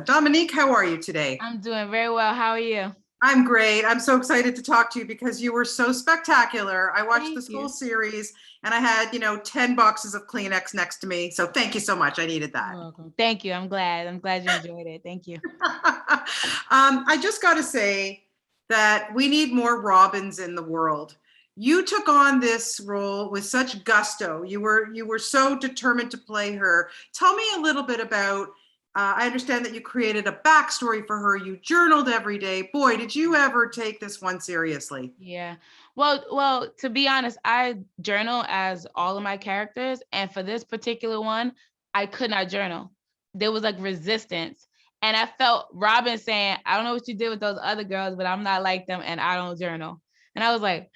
Dominique, how are you today? I'm doing very well. How are you? I'm great. I'm so excited to talk to you because you were so spectacular. I watched Thank this whole you. series and I had, 10 boxes of Kleenex next to me. So thank you so much. I needed You're that. welcome. Thank you. I'm glad. I'm glad you enjoyed it. Thank you. I just got to say that we need more Robins in the world. You took on this role with such gusto. You were so determined to play her. Tell me a little bit about. I understand that you created a backstory for her. You journaled every day. Boy, did you ever take this one seriously? Yeah. Well, to be honest, I journal as all of my characters, and for this particular one, I could not journal. There was like resistance. And I felt Robin saying, I don't know what you did with those other girls, but I'm not like them and I don't journal. And I was like,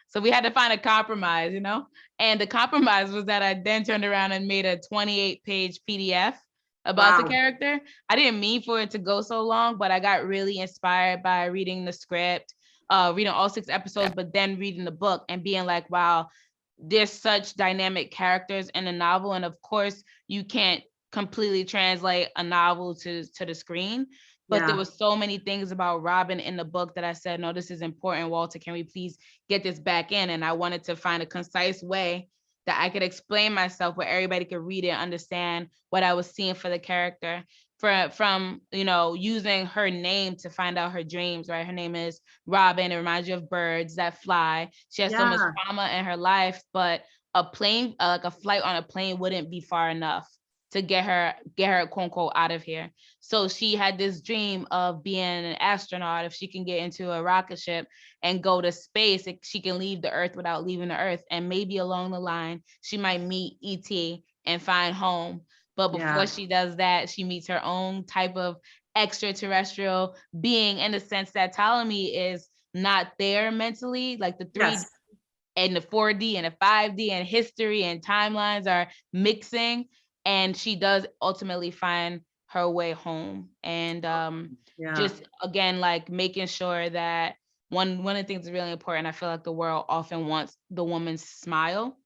so we had to find a compromise. And the compromise was that I then turned around and made a 28-page PDF about the Wow. character. I didn't mean for it to go so long, but I got really inspired by reading the script, reading all 6 episodes, but then reading the book and being like, wow, there's such dynamic characters in the novel. And of course, you can't completely translate a novel to the screen. But there Yeah. was so many things about Robin in the book that I said, no, this is important, Walter. Can we please get this back in? And I wanted to find a concise way that I could explain myself where everybody could read it and understand what I was seeing for the character. From using her name to find out her dreams, right? Her name is Robin. It reminds you of birds that fly. She has so much Yeah. trauma in her life, but a plane, like a flight on a plane, wouldn't be far enough to get her quote unquote out of here. So she had this dream of being an astronaut. If she can get into a rocket ship and go to space, she can leave the Earth without leaving the Earth. And maybe along the line, she might meet ET and find home. But before Yeah. she does that, she meets her own type of extraterrestrial being, in the sense that Ptolemy is not there mentally, like the 3D Yes. and the 4D and the 5D and history and timelines are mixing. And she does ultimately find her way home. And Yeah. just again, like making sure that one of the things that's really important, I feel like the world often wants the woman's smile,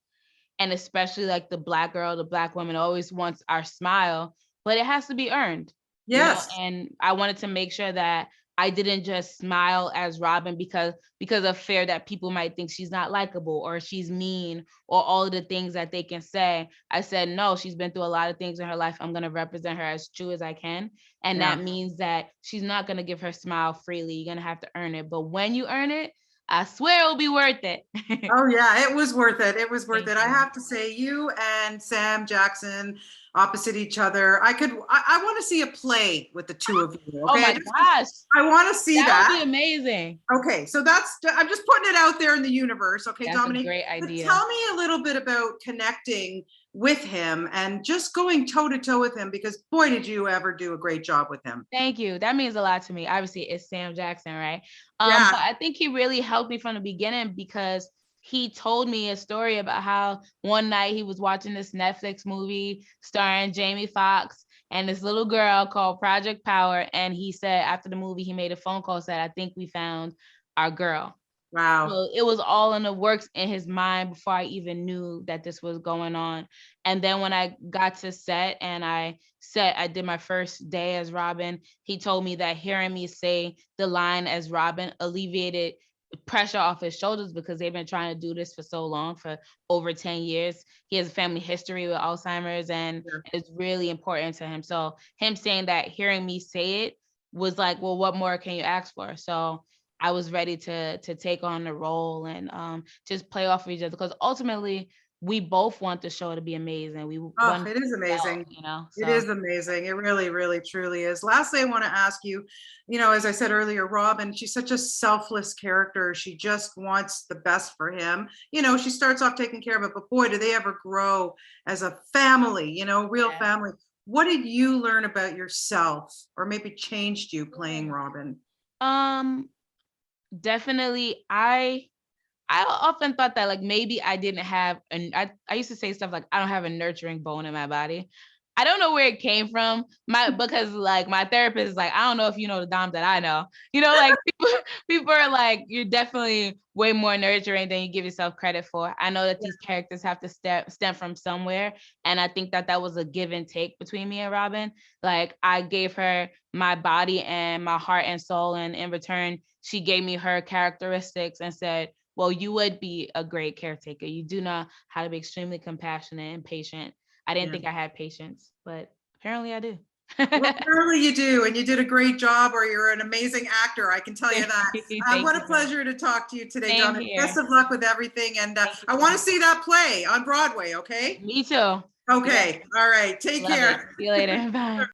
and especially like the black girl, the black woman always wants our smile, but it has to be earned. Yes. And I wanted to make sure that I didn't just smile as Robin because of fear that people might think she's not likable or she's mean or all of the things that they can say. I said, no, she's been through a lot of things in her life. I'm going to represent her as true as I can. And Yeah. that means that she's not going to give her smile freely. You're going to have to earn it. But when you earn it, I swear it'll be worth it. Oh yeah, it was worth it. It was worth Thank it. I you. have to say, you and Sam Jackson opposite each other. I want to see a play with the two of you. Oh Okay, my gosh, I want to see that would that. be amazing. Okay, so I'm just putting it out there in the universe. Okay, That's a Dominique, great but idea. tell me a little bit about connecting with him and just going toe to toe with him because boy, did you ever do a great job with him. Thank you. That means a lot to me. Obviously, it's Sam Jackson, right? Yeah. But I think he really helped me from the beginning because he told me a story about how one night he was watching this Netflix movie starring Jamie Foxx and this little girl called Project Power. And he said after the movie, he made a phone call, said, I think we found our girl. Wow. So it was all in the works in his mind before I even knew that this was going on. And then when I got to set and I did my first day as Robin, he told me that hearing me say the line as Robin alleviated pressure off his shoulders because they've been trying to do this for so long, for over 10 years. He has a family history with Alzheimer's and Yeah. it's really important to him. So him saying that, hearing me say it was like, well, what more can you ask for? So I was ready to take on the role and just play off of each other because ultimately we both want the show to be amazing. We Oh, want it is well, amazing. It So is amazing. It really, really, truly is. Lastly, I want to ask you, as I said earlier, Robin, she's such a selfless character. She just wants the best for him. She starts off taking care of it, but boy, do they ever grow as a family, real yeah. family. What did you learn about yourself or maybe changed you playing Robin? Um, Definitely I often thought that like maybe I didn't have, and I used to say stuff like I don't have a nurturing bone in my body. I don't know where it came from. Because like my therapist is like, I don't know if you know the Dom that I know. You know, like people are like, you're definitely way more nurturing than you give yourself credit for. I know that these characters have to stem from somewhere. And I think that was a give and take between me and Robin. Like I gave her my body and my heart and soul. And in return, she gave me her characteristics and said, well, you would be a great caretaker. You do know how to be extremely compassionate and patient. I didn't think I had patience, but apparently I do. Well, apparently you do, and you did a great job, or you're an amazing actor. I can tell you that. What a pleasure to talk to you today, Dominique. Best of luck with everything, and I want to see that play on Broadway. Okay. Me too. Okay. All right. Take care. See you later. Bye.